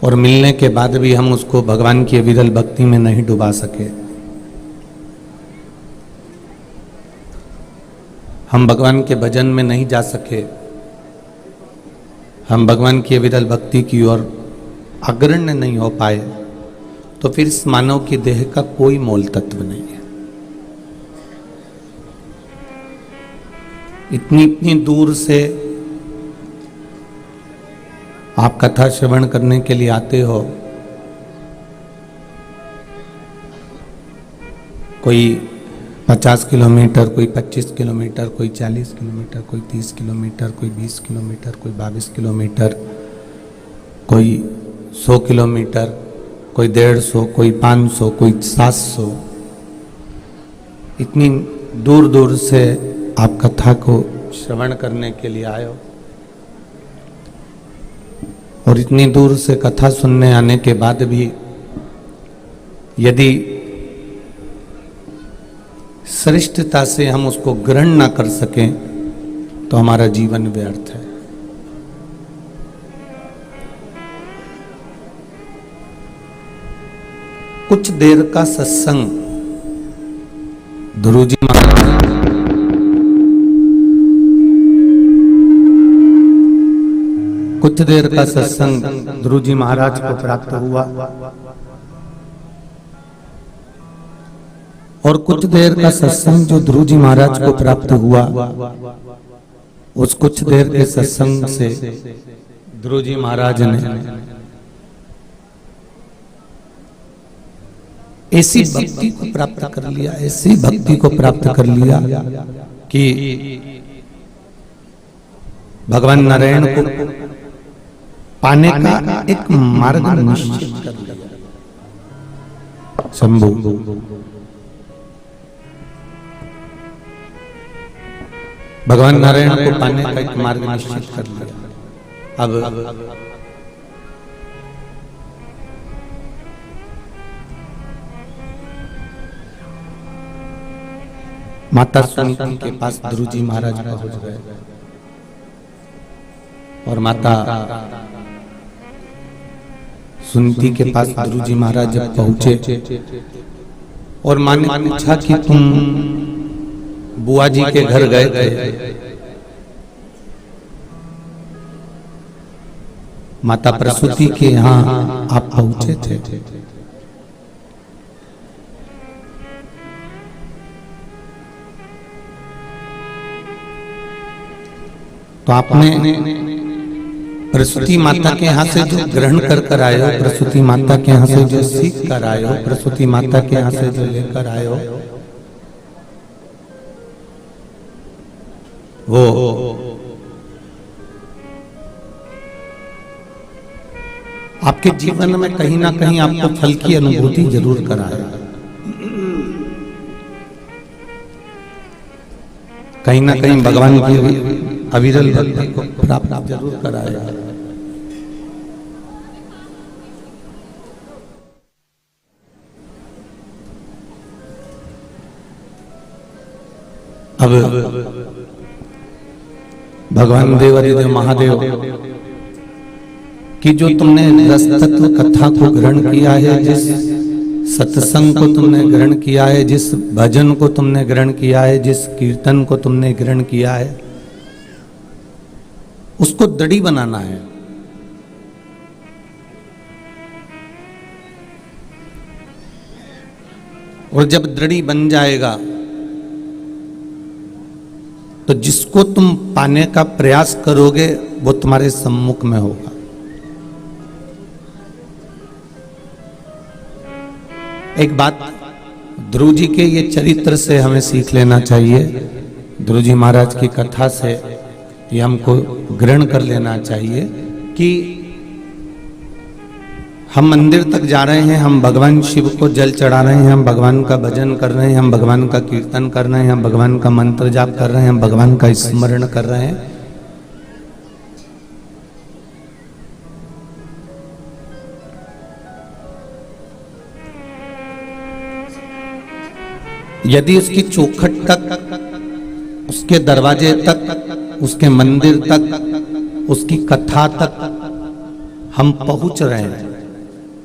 और मिलने के बाद भी हम उसको भगवान की अविरल भक्ति में नहीं डुबा सके। हम भगवान के भजन में नहीं जा सके, हम भगवान की अविरल भक्ति की ओर अग्रण्य नहीं हो पाए, तो फिर इस मानव की देह का कोई मोल तत्व नहीं है। इतनी दूर से आप कथा श्रवण करने के लिए आते हो, कोई 50 किलोमीटर, कोई 25 किलोमीटर, कोई 40 किलोमीटर, कोई 30 किलोमीटर, कोई 20 किलोमीटर, कोई 22 किलोमीटर, कोई 100 किलोमीटर, कोई 150, कोई 500, कोई 700, इतनी दूर दूर से आप कथा को श्रवण करने के लिए आए हो। और इतनी दूर से कथा सुनने आने के बाद भी यदि श्रेष्ठता से हम उसको ग्रहण ना कर सकें तो हमारा जीवन व्यर्थ है। कुछ देर का सत्संग ध्रुव जी महाराज, कुछ देर का सत्संग ध्रुव जी महाराज को प्राप्त हुआ और कुछ देर का सत्संग जो ध्रुव जी महाराज को प्राप्त हुआ, उस कुछ देर के सत्संग से ध्रुव जी महाराज ने ऐसी भक्ति को प्राप्त कर लिया, ऐसी भक्ति को प्राप्त कर लिया कि भगवान नारायण को पाने का एक मार्ग निश्चित कर लिया। शंभु भगवान नारायण को पाने का एक मार्ग निश्चित कर लिया। अब माता सुनीति के पास ध्रुव जी महाराज पहुंच गए और माता सुनीति के पास ध्रुव जी महाराज जब पहुंचे और मां ने पूछा कि तुम बुआ जी के घर गए थे? माता प्रसूति के यहाँ आप पहुंचे थे? तो आपने प्रसूति माता के यहाँ से जो ग्रहण कर आए हो, प्रसूति माता के यहाँ से जो सीख कर आए हो, प्रसूति माता के यहाँ से जो लेकर आए हो, वो आपके जीवन में कहीं ना कहीं आपको फल की अनुभूति जरूर कराएगा, कहीं ना कहीं भगवान की अविरल भक्ति को प्राप्त जरूर कराएगा। अब भगवान देवादिदेव महादेव कि जो तुमने रस तत्व कथा को ग्रहण किया है, जिस सत्संग को तुमने ग्रहण किया है, जिस भजन को तुमने ग्रहण किया है, जिस कीर्तन को तुमने ग्रहण किया है, उसको दृढ़ बनाना है। और जब दृढ़ बन जाएगा तो जिसको तुम पाने का प्रयास करोगे वो तुम्हारे सम्मुख में होगा। एक बात ध्रुव जी के ये चरित्र से हमें सीख लेना चाहिए, ध्रुव जी महाराज की कथा से ये हमको ग्रहण कर लेना चाहिए कि हम मंदिर तक जा रहे हैं, हम भगवान शिव को जल चढ़ा रहे हैं, हम भगवान का भजन कर रहे हैं, हम भगवान का कीर्तन कर रहे हैं, हम भगवान का मंत्र जाप कर रहे हैं, हम भगवान का स्मरण कर रहे हैं, यदि उसकी चौखट तक, उसके दरवाजे तक, उसके मंदिर तक, उसकी कथा तक हम पहुंच रहे हैं,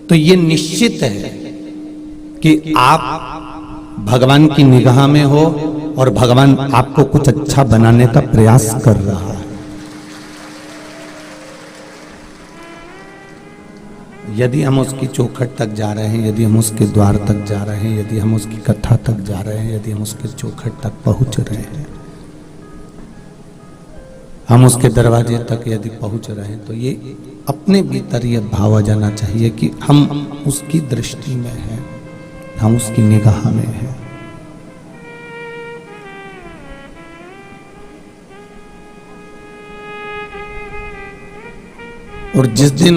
तो ये निश्चित है कि आप भगवान की निगाह में हो और भगवान आपको कुछ अच्छा बनाने का प्रयास कर रहा है। यदि हम उसकी चौखट तक जा रहे हैं, यदि हम उसके द्वार तक जा रहे हैं, यदि हम उसकी कथा तक जा रहे हैं, यदि हम उसके चौखट तक पहुंच रहे हैं, हम उसके दरवाजे तक यदि पहुंच रहे हैं, तो ये अपने भीतर ये भाव आ जाना चाहिए कि हम उसकी दृष्टि में हैं, हम उसकी निगाह में हैं। और जिस दिन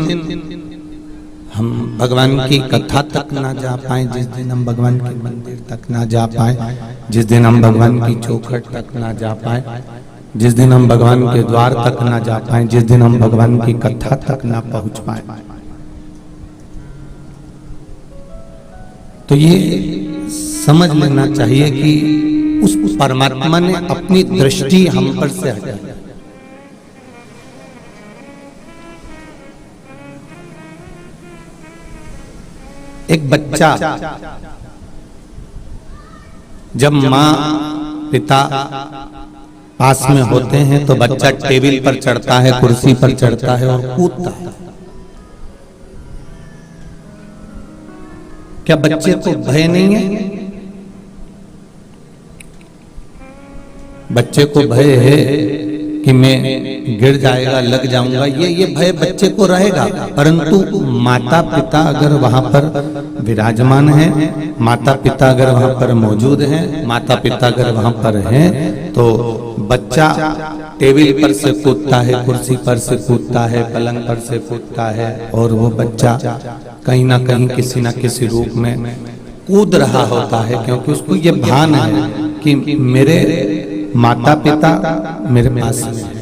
हम भगवान की कथा तक ना जा पाए, जिस दिन हम भगवान के मंदिर तक ना जा पाए, जिस दिन हम भगवान की चौखट तक ना जा पाए, जिस दिन हम भगवान के द्वार तक ना जा पाए, जिस दिन हम भगवान की कथा तक ना पहुंच पाए, तो ये समझ लेना चाहिए कि उस परमात्मा ने अपनी दृष्टि हम पर से हटाई। एक बच्चा जब माँ पिता पास में होते हैं तो बच्चा टेबल पर चढ़ता है, कुर्सी पर चढ़ता है और कूदता है। क्या बच्चे को भय नहीं है? बच्चे को भय है कि मैं गिर जाएगा, लग जाऊंगा, ये भय बच्चे को रहेगा। परंतु माता पिता अगर वहां पर विराजमान हैं, माता पिता अगर वहां पर मौजूद हैं, माता पिता अगर वहां पर हैं, तो बच्चा टेबल पर से कूदता है, कुर्सी पर से कूदता है, पलंग पर से कूदता है, और वो बच्चा कहीं ना कहीं किसी ना किसी रूप में कूद रहा होता है, क्योंकि उसको ये भान है कि मेरे माता पिता मेरे पास में है।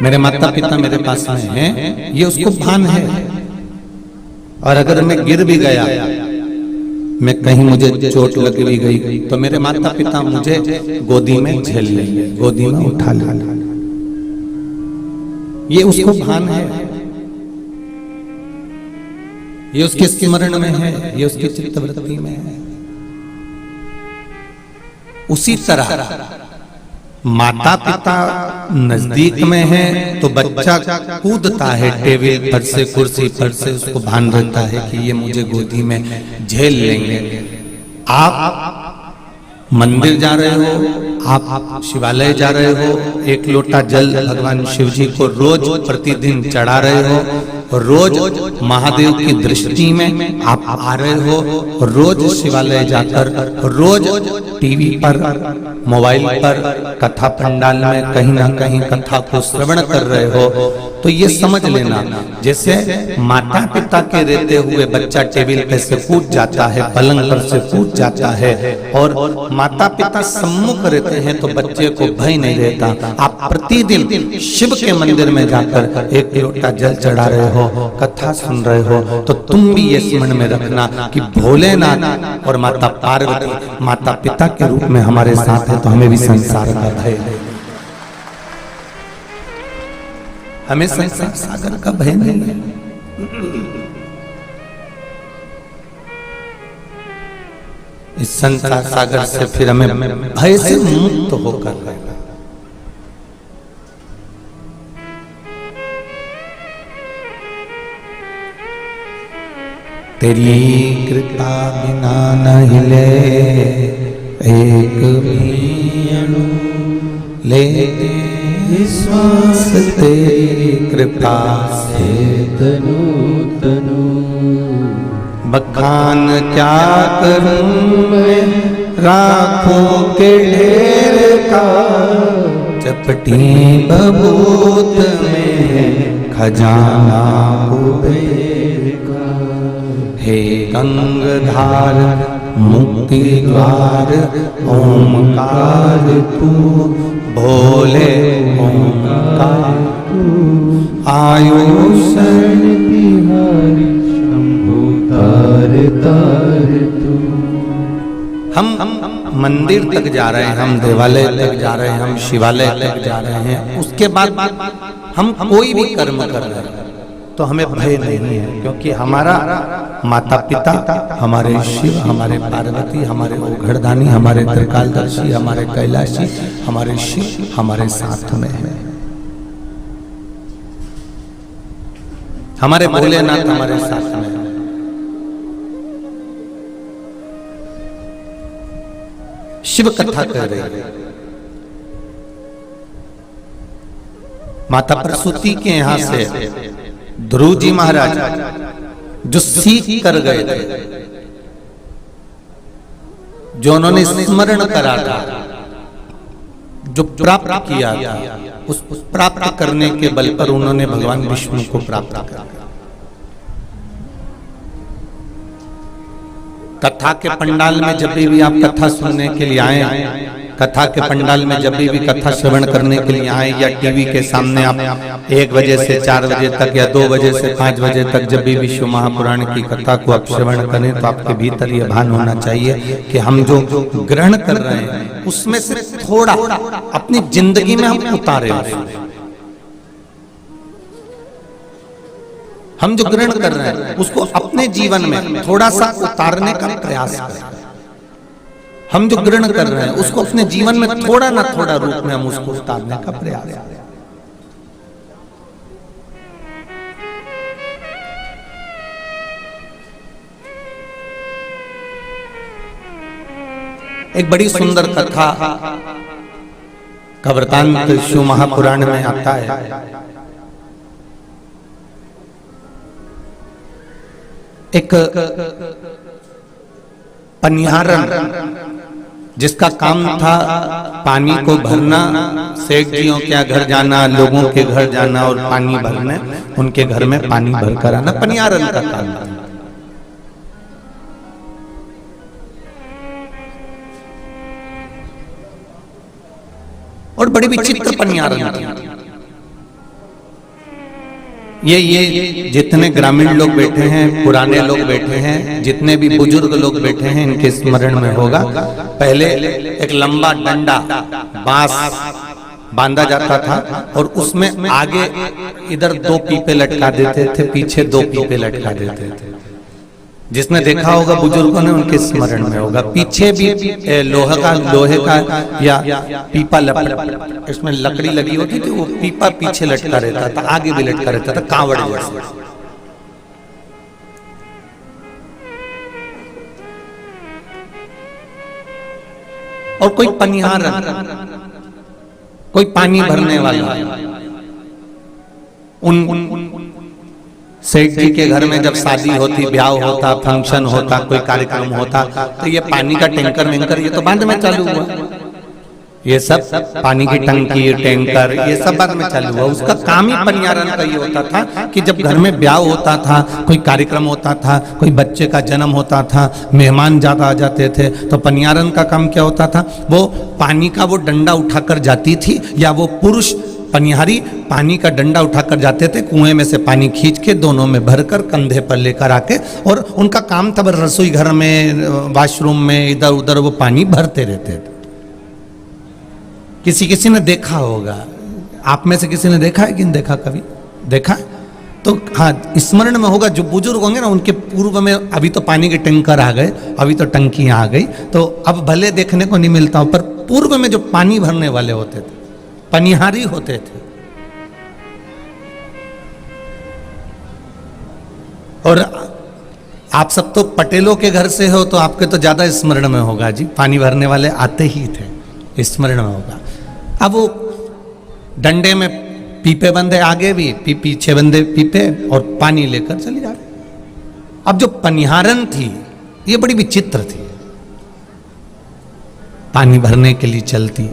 मेरे माता पिता मेरे पास में हैं, ये उसको भान है। और अगर मैं गिर भी गया, मैं कहीं मुझे चोट लग भी गई, तो मेरे माता पिता मुझे गोदी में झेल लेंगे, गोदी में उठा लेंगे। ये उसको भान है, ये उसके स्मरण में है, ये उसकी चित्तवृत्ति में है। उसी तरह माता पिता नजदीक में है तो बच्चा कूदता है टेबल पर से, कुर्सी पर से, उसको भान रहता है कि ये मुझे गोदी में झेल लेंगे। आप मंदिर जा रहे हो, आप शिवालय जा रहे हो, एक लोटा जल भगवान शिव जी को रोज प्रतिदिन चढ़ा रहे हो, और रोज महादेव की दृष्टि में आप आ रहे हो, और रोज शिवालय जाकर, रोज टीवी पर, मोबाइल पर, कथा पंडाल में कहीं ना कहीं कथा को श्रवण कर रहे हो, तो ये समझ लेना जैसे माता पिता के रहते हुए बच्चा टेबल पे से कूद जाता है, पलंग पर से कूद जाता है, और माता पिता सम्मुख रहते हैं तो बच्चे को भय नहीं रहता। आप प्रतिदिन शिव के मंदिर में जाकर एक लोटा जल चढ़ा रहे हो, कथा सुन रहे हो, तो तुम भी ये स्मरण में रखना कि भोलेनाथ और माता पार्वती माता पिता के रूप में हमारे साथ है, तो हमें भी संसार का भय है, हमें संसार सागर का भय नहीं है। इस संसार सागर से फिर हमें भय से मुक्त होकर रहना। तेरी कृपा बिना न हिले एक भी अणु, लेते विश्वास तेरी कृपा से तनु तनु। बखान क्या करूं मैं राखों के ढेर का, चपटी बबूत में खजाना कुबेर का। हे गंगाधार मुक्ति द्वार ओमकार तू, भोले ओमकार तू। आयुषण बिहारी शंभु तार तार तू। हम मंदिर तक जा रहे हैं, हम देवालय तक जा रहे हैं, हम शिवालय तक जा रहे हैं, उसके बाद हम कोई भी कर्म कर रहे हैं तो हमें भय नहीं है, क्योंकि हमारा माता पिता, हमारे शिव, हमारे पार्वती, हमारे ओघड़दानी, हमारे त्रिकालदर्शी, हमारे कैलाशी, हमारे शिव हमारे साथ में है। हमारे भोलेनाथ हमारे साथ में है। शिव कथा कह रही है। माता प्रसूति के यहां से ध्रुव जी महाराज जो सीख कर गए थे, जो उन्होंने स्मरण करा था, जो प्राप्त किया था, उस प्राप्त करने के बल पर उन्होंने भगवान विष्णु को प्राप्त किया। कथा के पंडाल में जब भी आप कथा सुनने के लिए आए, कथा के पंडाल में जब भी कथा श्रवण करने के लिए आए, या टीवी के सामने आप 1 बजे से 4 बजे तक या 2 बजे से 5 बजे तक जब भी विश्व महापुराण की कथा को आप श्रवण करें, तो आपके भीतर यह भान होना चाहिए कि हम जो ग्रहण कर रहे हैं उसमें से थोड़ा अपनी जिंदगी में हम उतारे। हम जो ग्रहण कर रहे हैं उसको अपने जीवन में थोड़ा सा उतारने का प्रयास करें। हम जो ग्रहण कर रहे हैं उसको अपने जीवन में थोड़ा ना थोड़ा रूप में हम उसको उतारने का प्रयास करें। एक बड़ी सुंदर कथा का वृतांत शिव महापुराण में आता है। एक पनिहारन जिसका काम था पानी को भरना, सेठ जियों के घर जाना, लोगों के घर जाना और पानी भरने, उनके घर में पानी भर कर आना, पनिहारन का काम था। और बड़ी विचित्र पनिहारन थी। ये जितने ग्रामीण लोग बैठे हैं, पुराने लोग बैठे हैं, जितने भी बुजुर्ग लोग बैठे हैं, इनके स्मरण में होगा, पहले एक लंबा डंडा बांस बांधा जाता था और उसमें आगे इधर 2 पीपे लटका देते थे, पीछे 2 पीपे लटका देते थे। जिसने देखा होगा बुजुर्गों ने, उनके स्मरण में होगा। पीछे भी लोहे का या पीपा लपट, इसमें लकड़ी लगी होती थी, वो पीपा पीछे लटका रहता था, आगे भी लटका रहता था, कांवड़ जैसे। और कोई पनिहार, कोई पानी भरने वाला, उन सेठ जी के घर में जब शादी होती, ब्याह होता, फंक्शन होता, कोई कार्यक्रम होता, तो ये पानी का टैंकर वेंकर ये तो बाद में चालू हुआ। ये सब पानी की टंकी, टैंकर, ये सब बाद में चालू हुआ। उसका काम ही पनिहारन का ये होता था कि जब घर में ब्याह होता था, कोई कार्यक्रम होता था, कोई बच्चे का जन्म होता था, मेहमान ज्यादा आ जाते थे, तो पनिहारन का काम क्या होता था, वो पानी का वो डंडा उठाकर जाती थी, या वो पुरुष पनिहारी पानी का डंडा उठाकर जाते थे, कुएं में से पानी खींच के दोनों में भरकर कंधे पर लेकर आके, और उनका काम था रसोई घर में, वॉशरूम में, इधर उधर वो पानी भरते रहते थे। किसी ने देखा होगा, आप में से किसी ने देखा है कि नहीं देखा, कभी देखा तो हाँ स्मरण में होगा। जो बुजुर्ग होंगे ना, उनके पूर्व में अभी तो पानी के टैंकर आ गए, अभी तो टंकियां आ गई, तो अब भले देखने को नहीं मिलता, पर पूर्व में जो पानी भरने वाले होते थे, पनिहारी होते थे। और आप सब तो पटेलों के घर से हो, तो आपके तो ज्यादा स्मरण में होगा जी, पानी भरने वाले आते ही थे, स्मरण में होगा। अब वो डंडे में पीपे बंधे, आगे भी पीछे बंधे पीपे, और पानी लेकर चले जा रहे। अब जो पनिहारन थी ये बड़ी विचित्र थी। पानी भरने के लिए चलती,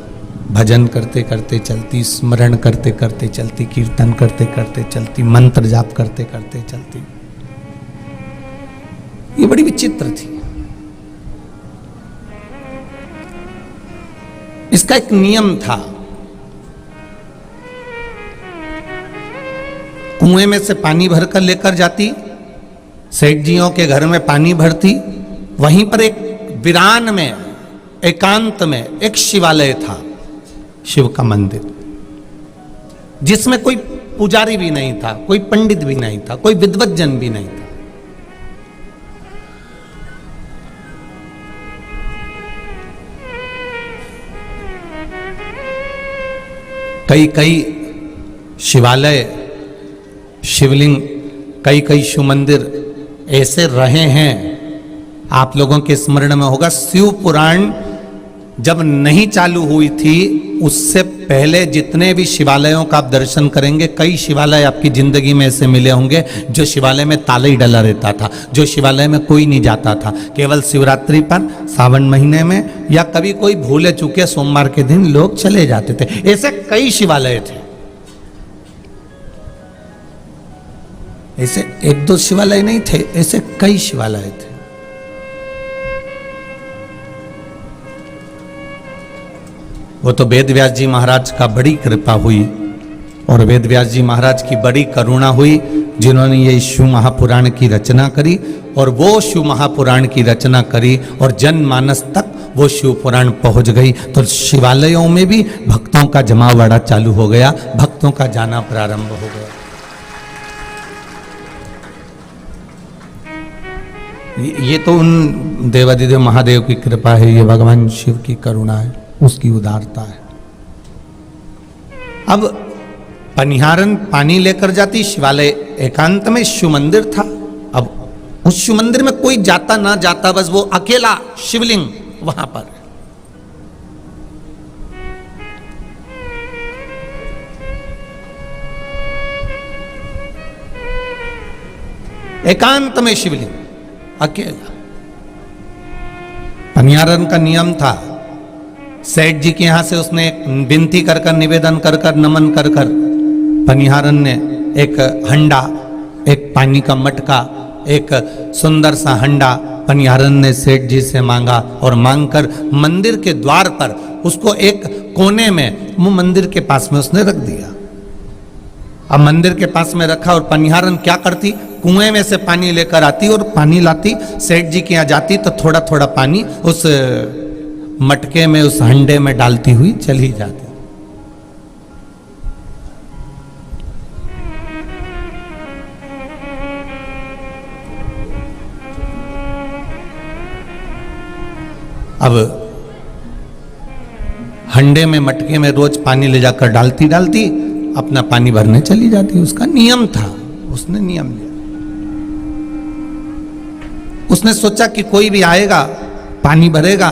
भजन करते करते चलती, स्मरण करते करते चलती, कीर्तन करते करते चलती, मंत्र जाप करते करते चलती। ये बड़ी विचित्र थी। इसका एक नियम था, कुएं में से पानी भरकर लेकर जाती, सेठ जियों के घर में पानी भरती, वहीं पर एक वीरान में एकांत में एक शिवालय था, शिव का मंदिर, जिसमें कोई पुजारी भी नहीं था, कोई पंडित भी नहीं था, कोई विद्वज्जन भी नहीं था। कई कई शिवालय, शिवलिंग, कई कई शिव मंदिर ऐसे रहे हैं। आप लोगों के स्मरण में होगा, शिव पुराण जब नहीं चालू हुई थी उससे पहले जितने भी शिवालयों का आप दर्शन करेंगे, कई शिवालय आपकी जिंदगी में ऐसे मिले होंगे जो शिवालय में ताला ही डला रहता था, जो शिवालय में कोई नहीं जाता था। केवल शिवरात्रि पर, सावन महीने में, या कभी कोई भूले चूके सोमवार के दिन लोग चले जाते थे। ऐसे कई शिवालय थे। ऐसे एक दो शिवालय नहीं थे, ऐसे कई शिवालय थे। वो तो वेद व्यास जी महाराज का बड़ी कृपा हुई, और वेद व्यास जी महाराज की बड़ी करुणा हुई जिन्होंने ये शिव महापुराण की रचना करी, और वो शिव महापुराण की रचना करी और जनमानस तक वो शिव पुराण पहुंच गई। तो शिवालयों में भी भक्तों का जमावड़ा चालू हो गया, भक्तों का जाना प्रारंभ हो गया। ये तो उन देवादिदेव महादेव की कृपा है, ये भगवान शिव की करुणा है, उसकी उदारता है। अब पनिहारन पानी लेकर जाती, शिवालय एकांत में शिव मंदिर था। अब उस शिव मंदिर में कोई जाता ना जाता, बस वो अकेला शिवलिंग वहां पर। एकांत में शिवलिंग अकेला। पनिहारन का नियम था, सेठ जी के यहां से उसने विनती कर कर, निवेदन कर कर, नमन कर कर, पनिहारन ने एक हंडा, एक पानी का मटका, एक सुंदर सा हंडा पनिहारन ने सेठ जी से मांगा, और मांगकर मंदिर के द्वार पर उसको एक कोने में, वो मंदिर के पास में उसने रख दिया। अब मंदिर के पास में रखा, और पनिहारन क्या करती, कुएं में से पानी लेकर आती और पानी लाती, सेठ जी के यहाँ जाती तो थोड़ा थोड़ा पानी उस मटके में, उस हंडे में डालती हुई चली जाती। अब हंडे में, मटके में रोज पानी ले जाकर डालती डालती अपना पानी भरने चली जाती। उसका नियम था, उसने नियम लिया। उसने सोचा कि कोई भी आएगा, पानी भरेगा,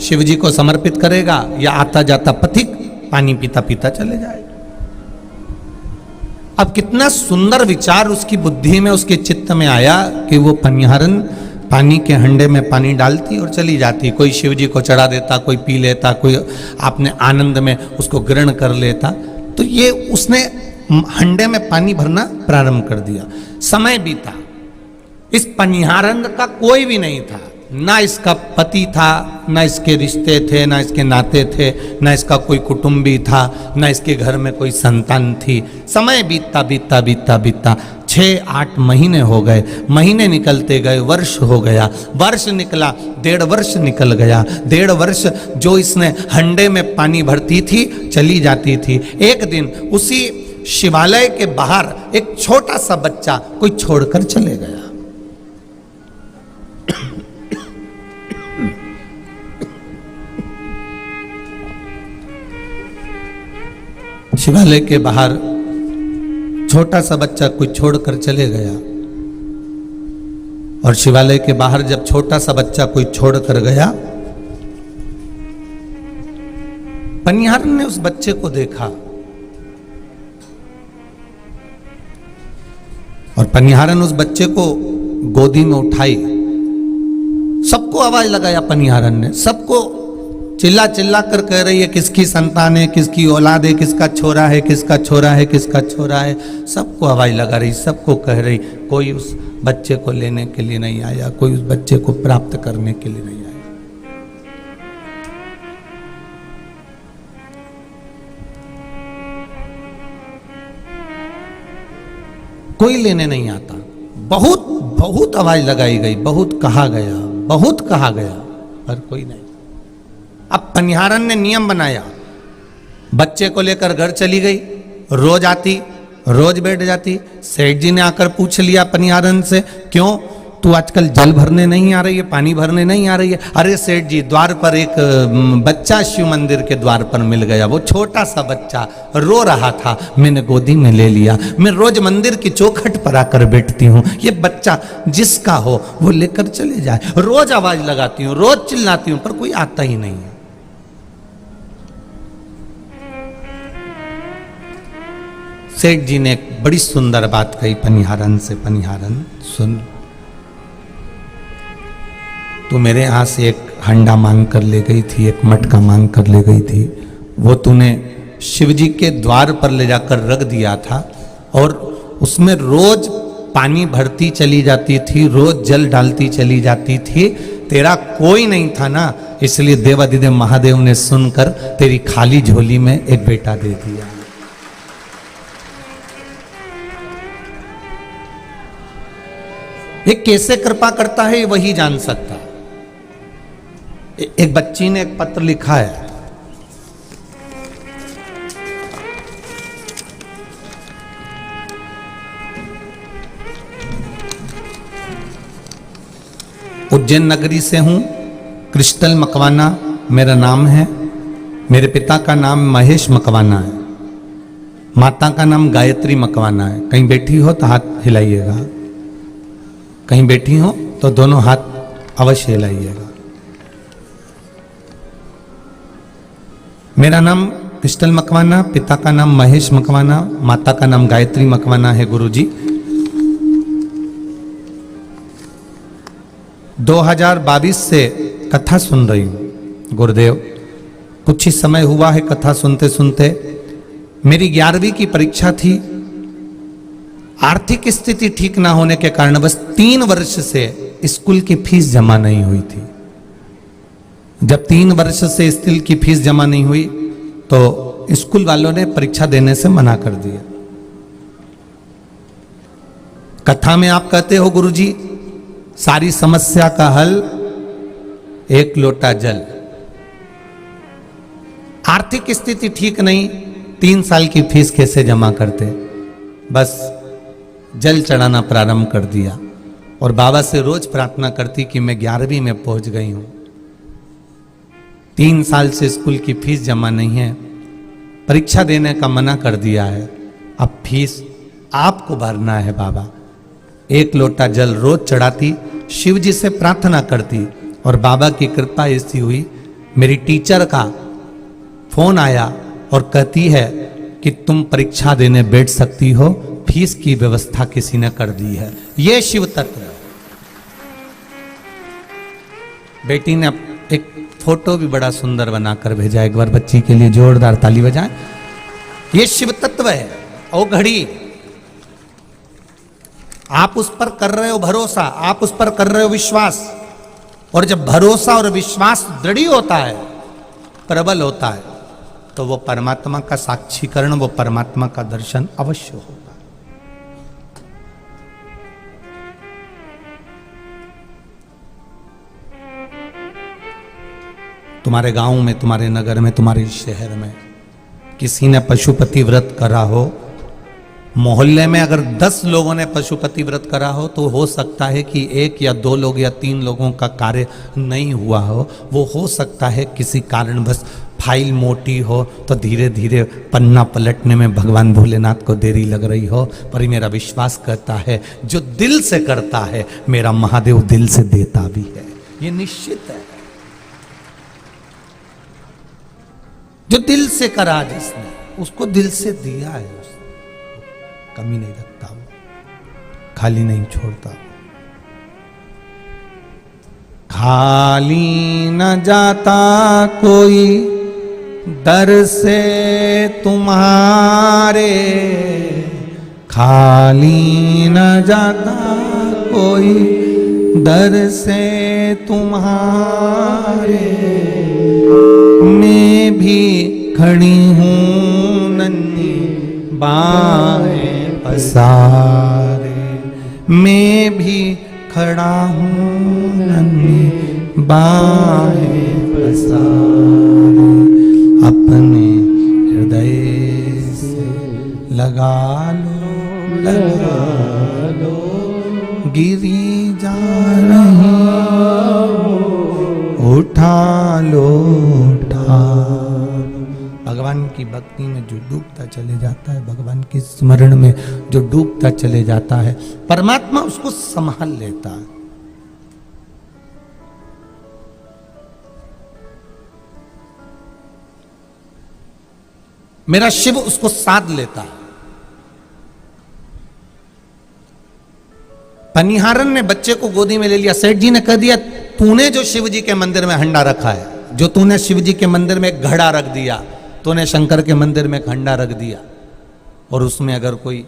शिव जी को समर्पित करेगा, या आता जाता पथिक पानी पीता पीता चले जाएगा। अब कितना सुंदर विचार उसकी बुद्धि में, उसके चित्त में आया कि वो पनिहारन पानी के हंडे में पानी डालती और चली जाती। कोई शिव जी को चढ़ा देता, कोई पी लेता, कोई अपने आनंद में उसको ग्रहण कर लेता। तो ये उसने हंडे में पानी भरना प्रारंभ कर दिया। समय बीता, इस पनिहारन का कोई भी नहीं था, ना इसका पति था, ना इसके रिश्ते थे, ना इसके नाते थे, ना इसका कोई कुटुंबी था, ना इसके घर में कोई संतान थी। समय बीतता बीतता बीतता बीतता 6-8 महीने हो गए, महीने निकलते गए, वर्ष हो गया, वर्ष निकला, 1.5 वर्ष निकल गया। 1.5 वर्ष जो इसने हंडे में पानी भरती थी, चली जाती थी। एक दिन उसी शिवालय के बाहर एक छोटा सा बच्चा कोई छोड़कर चले गया। शिवालय के बाहर छोटा सा बच्चा कोई छोड़कर चले गया, और शिवालय के बाहर जब छोटा सा बच्चा कोई छोड़कर गया, पनिहारन ने उस बच्चे को देखा, और पनिहारन उस बच्चे को गोदी में उठाई। सबको आवाज लगाया पनिहारन ने, सबको चिल्ला चिल्ला कर कह रही है किसकी संतान है, किसकी औलाद है, किसका छोरा है, किसका छोरा है, किसका छोरा है। सबको आवाज लगा रही, सबको कह रही। कोई उस बच्चे को लेने के लिए नहीं आया, कोई उस बच्चे को प्राप्त करने के लिए नहीं आया। कोई लेने नहीं आता। बहुत बहुत आवाज लगाई गई, बहुत कहा गया, बहुत कहा गया, पर कोई नहीं। अब पनिहारन ने नियम बनाया, बच्चे को लेकर घर चली गई, रोज आती, रोज बैठ जाती। सेठ जी ने आकर पूछ लिया पनिहारन से, क्यों तू आजकल जल भरने नहीं आ रही है, पानी भरने नहीं आ रही है? अरे सेठ जी, द्वार पर एक बच्चा शिव मंदिर के द्वार पर मिल गया, वो छोटा सा बच्चा रो रहा था, मैंने गोदी में ले लिया। मैं रोज मंदिर की चौखट पर आकर बैठती हूँ, ये बच्चा जिसका हो वो लेकर चले जाए। रोज आवाज लगाती हूँ, रोज चिल्लाती हूँ, पर कोई आता ही नहीं है। सेठ जी ने एक बड़ी सुंदर बात कही पनिहारन से, पनिहारन सुन, तू मेरे यहाँ से एक हंडा मांग कर ले गई थी, एक मटका मांग कर ले गई थी, वो तूने शिव जी के द्वार पर ले जाकर रख दिया था और उसमें रोज पानी भरती चली जाती थी, रोज जल डालती चली जाती थी, तेरा कोई नहीं था ना, इसलिए देवाधिदेव महादेव ने सुनकर तेरी खाली झोली में एक बेटा दे दिया। ये कैसे कृपा करता है, वही जान सकता है। एक बच्ची ने एक पत्र लिखा है, उज्जैन नगरी से हूं, क्रिस्टल मकवाना मेरा नाम है, मेरे पिता का नाम महेश मकवाना है, माता का नाम गायत्री मकवाना है। कहीं बैठी हो तो हाथ हिलाइएगा, कहीं बैठी हो तो दोनों हाथ अवश्य हिलाइएगा। मेरा नाम क्रिस्टल मकवाना, पिता का नाम महेश मकवाना, माता का नाम गायत्री मकवाना है गुरुजी। 2022 से कथा सुन रही हूं गुरुदेव, कुछ ही समय हुआ है कथा सुनते सुनते। मेरी 11वीं की परीक्षा थी, आर्थिक स्थिति ठीक ना होने के कारण बस 3 वर्ष से स्कूल की फीस जमा नहीं हुई थी। जब 3 वर्ष से स्कूल की फीस जमा नहीं हुई तो स्कूल वालों ने परीक्षा देने से मना कर दिया। कथा में आप कहते हो गुरुजी, सारी समस्या का हल एक लोटा जल। आर्थिक स्थिति ठीक नहीं, 3 साल की फीस कैसे जमा करते? बस जल चढ़ाना प्रारंभ कर दिया और बाबा से रोज प्रार्थना करती कि मैं 11वीं में पहुंच गई हूं, 3 साल से स्कूल की फीस जमा नहीं है, परीक्षा देने का मना कर दिया है, अब फीस आपको भरना है बाबा। 1 लोटा जल रोज चढ़ाती, शिव जी से प्रार्थना करती और बाबा की कृपा ऐसी हुई, मेरी टीचर का फोन आया और कहती है कि तुम परीक्षा देने बैठ सकती हो, फीस की व्यवस्था किसी ने कर दी है। ये शिव तत्व। बेटी ने एक फोटो भी बड़ा सुंदर बनाकर भेजा, एक बार बच्ची के लिए जोरदार ताली बजाएं। ये शिव तत्व है। ओ घड़ी, आप उस पर कर रहे हो भरोसा, आप उस पर कर रहे हो विश्वास, और जब भरोसा और विश्वास दृढ़ होता है, प्रबल होता है, तो वो परमात्मा का साक्षीकरण, वो परमात्मा का दर्शन अवश्य होगा। तुम्हारे गांव में, तुम्हारे नगर में, तुम्हारे शहर में किसी ने पशुपति व्रत करा हो, मोहल्ले में अगर 10 लोगों ने पशुपति व्रत करा हो, तो हो सकता है कि 1 या 2 लोग या 3 लोगों का कार्य नहीं हुआ हो। वो हो सकता है किसी कारणवश फाइल मोटी हो, तो धीरे धीरे पन्ना पलटने में भगवान भोलेनाथ को देरी लग रही हो, पर मेरा विश्वास करता है जो दिल से करता है, मेरा महादेव दिल से देता भी है, ये निश्चित है। जो दिल से करा जिसने, उसको दिल से दिया है, उसने कमी नहीं रखता, वो खाली नहीं छोड़ता। खाली न जाता कोई दर से तुम्हारे, खाली न जाता कोई दर से तुम्हारे, मैं भी खड़ी हूँ नन्ही बाहें पसारे, मैं भी खड़ा हूँ नन्ही बाहें पसारे, अपने हृदय से लगा लो, गिरी जा रही उठा लो। भगवान की भक्ति में जो डूबता चले जाता है, भगवान के स्मरण में जो डूबता चले जाता है, परमात्मा उसको संभाल लेता है। मेरा शिव उसको साध लेता है। पनिहारन ने बच्चे को गोदी में ले लिया। सेठ जी ने कह दिया, तूने जो शिव जी के मंदिर में हंडा रखा है, जो तूने शिव जी के मंदिर में एक घड़ा रख दिया, तूने शंकर के मंदिर में एक हंडा रख दिया, और उसमें अगर कोई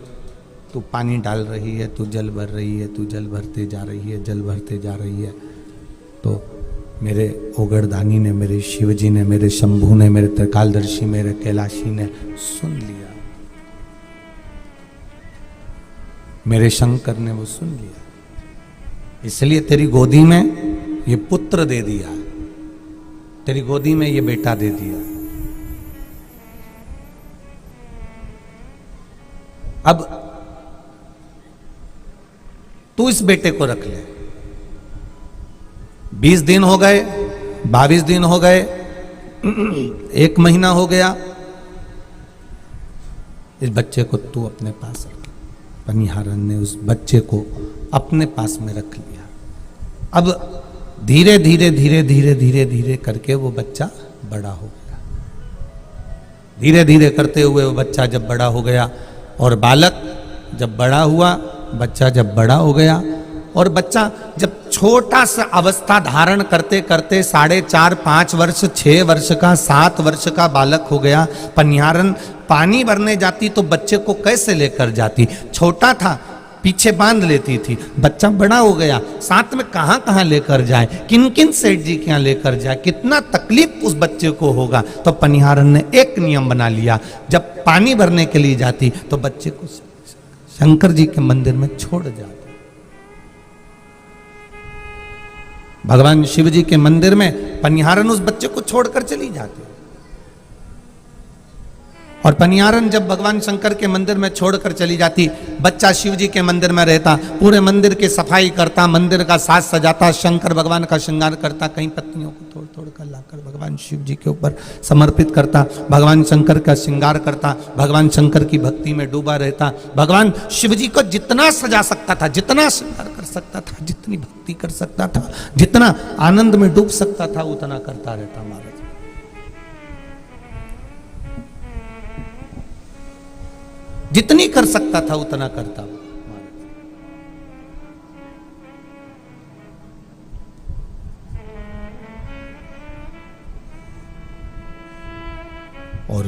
तू पानी डाल रही है, तू जल भर रही है, तू जल भरते जा रही है, जल भरते जा रही है, तो मेरे ओगरदानी ने, मेरे शिव जी ने, मेरे शंभू ने, मेरे त्रिकालदर्शी, मेरे कैलाशी ने सुन लिया। मेरे शंकर ने वो सुन लिया, इसलिए तेरी गोदी में ये पुत्र दे दिया, तेरी गोदी में ये बेटा दे दिया। अब तू इस बेटे को रख ले। 20 दिन हो गए, 22 दिन हो गए, 1 महीना हो गया, इस बच्चे को तू अपने पास रख। पनिहारन ने उस बच्चे को अपने पास में रख लिया। अब धीरे धीरे धीरे धीरे धीरे धीरे करके वो बच्चा बड़ा हो गया। धीरे धीरे करते हुए वो बच्चा जब बड़ा हो गया, और बालक जब बड़ा हुआ, बच्चा जब बड़ा हो गया, और बच्चा जब छोटा सा अवस्था धारण करते करते 4.5 5 वर्ष, 6 वर्ष का, 7 वर्ष का बालक हो गया, पनिहारन पानी भरने जाती तो बच्चे को कैसे लेकर जाती? छोटा था, पीछे बांध लेती थी। बच्चा बड़ा हो गया, साथ में कहां कहां लेकर जाए, किन किन सेठ जी के यहाँ लेकर जाए, कितना तकलीफ उस बच्चे को होगा। तो पनिहारन ने एक नियम बना लिया, जब पानी भरने के लिए जाती तो बच्चे को शंकर जी के मंदिर में छोड़ जाती। भगवान शिव जी के मंदिर में पनिहारन उस बच्चे को छोड़कर चली जाती, और पनिहारन जब भगवान शंकर के मंदिर में छोड़कर चली जाती, बच्चा शिव जी के मंदिर में रहता, पूरे मंदिर की सफाई करता, मंदिर का साज सजाता, शंकर भगवान का श्रृंगार करता, कई पत्नियों को तोड़ तोड़ कर लाकर भगवान शिव जी के ऊपर समर्पित करता, भगवान शंकर का श्रृंगार करता, भगवान शंकर की भक्ति में डूबा रहता। भगवान शिव जी को जितना सजा सकता था, जितना श्रृंगार कर सकता था, जितनी भक्ति कर सकता था, जितना आनंद में डूब सकता था, उतना करता रहता महाराज। जितनी कर सकता था उतना करता। और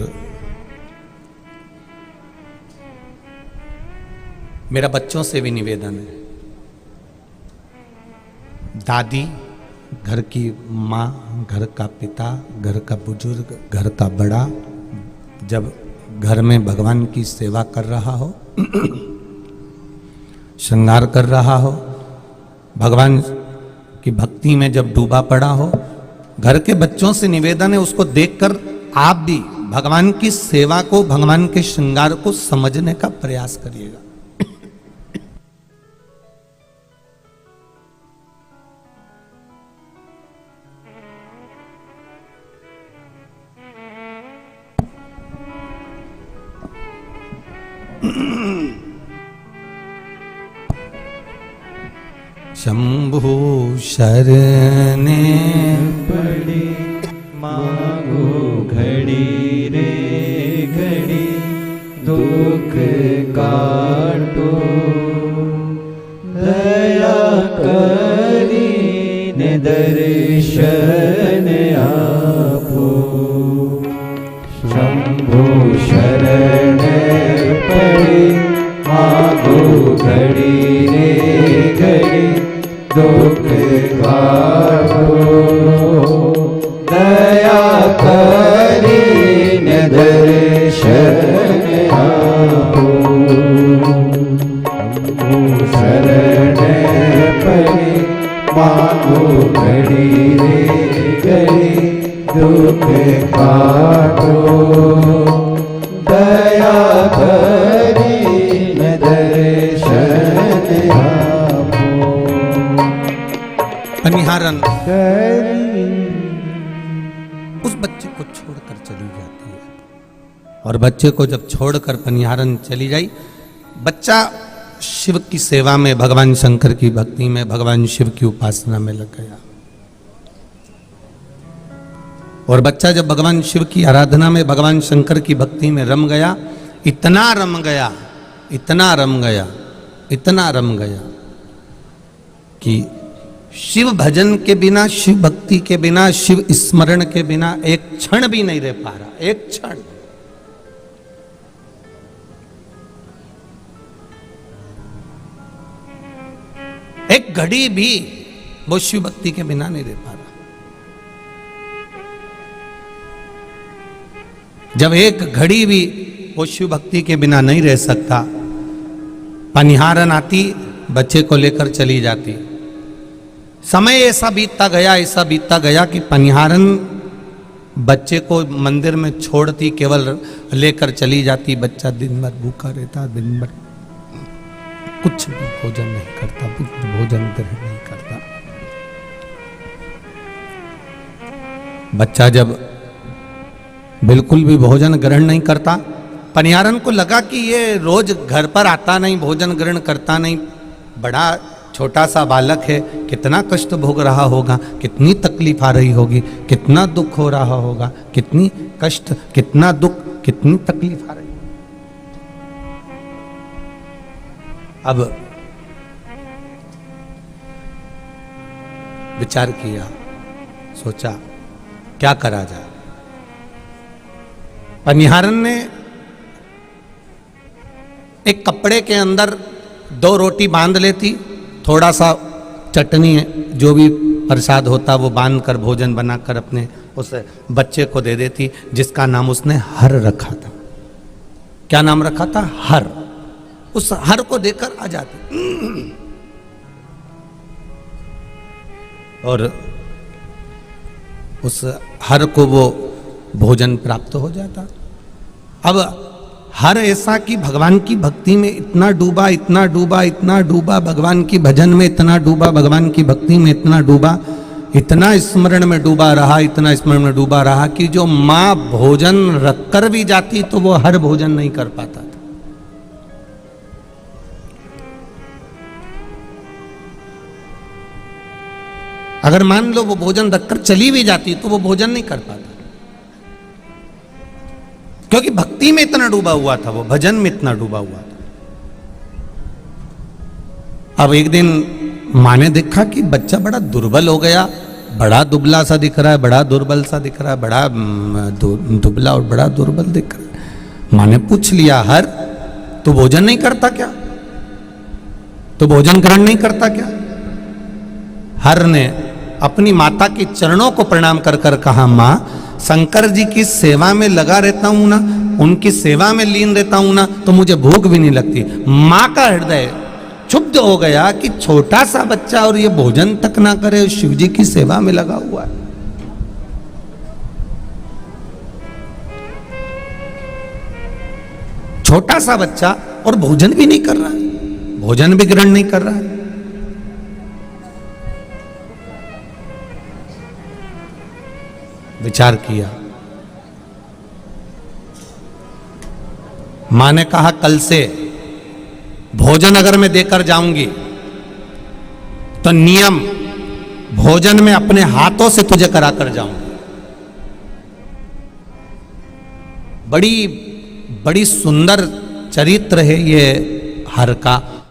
मेरा बच्चों से भी निवेदन है, दादी, घर की माँ, घर का पिता, घर का बुजुर्ग, घर का बड़ा, जब घर में भगवान की सेवा कर रहा हो, श्रृंगार कर रहा हो, भगवान की भक्ति में जब डूबा पड़ा हो, घर के बच्चों से निवेदन है, उसको देखकर आप भी भगवान की सेवा को, भगवान के श्रृंगार को समझने का प्रयास करिएगा। शंभु शरणे पड़ी मांगो घड़ी रे घड़ी, दुख काटो दया करी ने दर्शन आपो। शंभु शरण पड़ी मांगो घड़ी रे घड़ी, दुख काटो दया करी ने दर्शन आपो। शंभु शरण पड़ी मांगो घड़ी रे घड़ी, दुख काटो दया करीने दर्शन आपो। पनिहारन करी उस बच्चे को छोड़कर चली जाती है, और बच्चे को जब छोड़कर पनिहारन चली जाई, बच्चा शिव की सेवा में, भगवान शंकर की भक्ति में, भगवान शिव की उपासना में लग गया। और बच्चा जब भगवान शिव की आराधना में, भगवान शंकर की भक्ति में रम गया, इतना रम गया, इतना रम गया, इतना रम गया कि शिव भजन के बिना, शिव भक्ति के बिना, शिव स्मरण के बिना एक क्षण भी नहीं रह पा रहा, एक क्षण। एक घड़ी भी वो शिव भक्ति के बिना नहीं रह पा रहा। जब एक घड़ी भी वो शिव भक्ति के बिना नहीं रह सकता, पनिहारन आती, बच्चे को लेकर चली जाती। समय ऐसा बीतता गया, ऐसा बीतता गया कि पनिहारन बच्चे को मंदिर में छोड़ती, केवल लेकर चली जाती। बच्चा दिन भर भूखा रहता, दिन भर कुछ भी भोजन नहीं करता, भोजन ग्रहण नहीं करता। बच्चा जब बिल्कुल भी भोजन ग्रहण नहीं करता, पनिहारन को लगा कि ये रोज घर पर आता नहीं, भोजन ग्रहण करता नहीं, बड़ा छोटा सा बालक है, कितना कष्ट भोग रहा होगा, कितनी तकलीफ आ रही होगी, कितना दुख हो रहा होगा, कितनी कष्ट, कितना दुख, कितनी तकलीफ आ रही। अब विचार किया, सोचा क्या करा जाए। पनिहारन ने एक कपड़े के अंदर 2 रोटी बांध लेती, थोड़ा सा चटनी है, जो भी प्रसाद होता वो बांध कर, भोजन बनाकर अपने उस बच्चे को दे देती, जिसका नाम उसने हर रखा था। क्या नाम रखा था? हर। उस हर को देकर आ जाती और उस हर को वो भोजन प्राप्त हो जाता। अब हर ऐसा कि भगवान की भक्ति में इतना डूबा, इतना डूबा, इतना डूबा, भगवान की भजन में इतना डूबा, भगवान की भक्ति में इतना डूबा, इतना स्मरण में डूबा रहा, इतना स्मरण में डूबा रहा कि जो माँ भोजन रखकर भी जाती तो वो हर भोजन नहीं कर पाता था। अगर मान लो वो भोजन रखकर चली भी जाती तो वो भोजन नहीं कर पाता, क्योंकि भक्ति में इतना डूबा हुआ था, वो भजन में इतना डूबा हुआ था। अब एक दिन माँ ने देखा कि बच्चा बड़ा दुर्बल हो गया, बड़ा दुबला सा दिख रहा है, बड़ा दुर्बल सा दिख रहा है, बड़ा दुबला और बड़ा दुर्बल दिख रहा है। माँ ने पूछ लिया, हर तू भोजन नहीं करता क्या? तू भोजन ग्रहण नहीं करता क्या? हर ने अपनी माता के चरणों को प्रणाम कर कर कहा, माँ शंकर जी की सेवा में लगा रहता हूं ना, उनकी सेवा में लीन रहता हूं ना, तो मुझे भूख भी नहीं लगती। माँ का हृदय क्षुब्ध हो गया कि छोटा सा बच्चा और ये भोजन तक ना करे, शिव जी की सेवा में लगा हुआ है। छोटा सा बच्चा और भोजन भी नहीं कर रहा है, भोजन भी ग्रहण नहीं कर रहा है। विचार किया, मां ने कहा, कल से भोजन अगर मैं देकर जाऊंगी तो नियम भोजन में अपने हाथों से तुझे कराकर जाऊंगी। बड़ी बड़ी सुंदर चरित्र है ये हर का,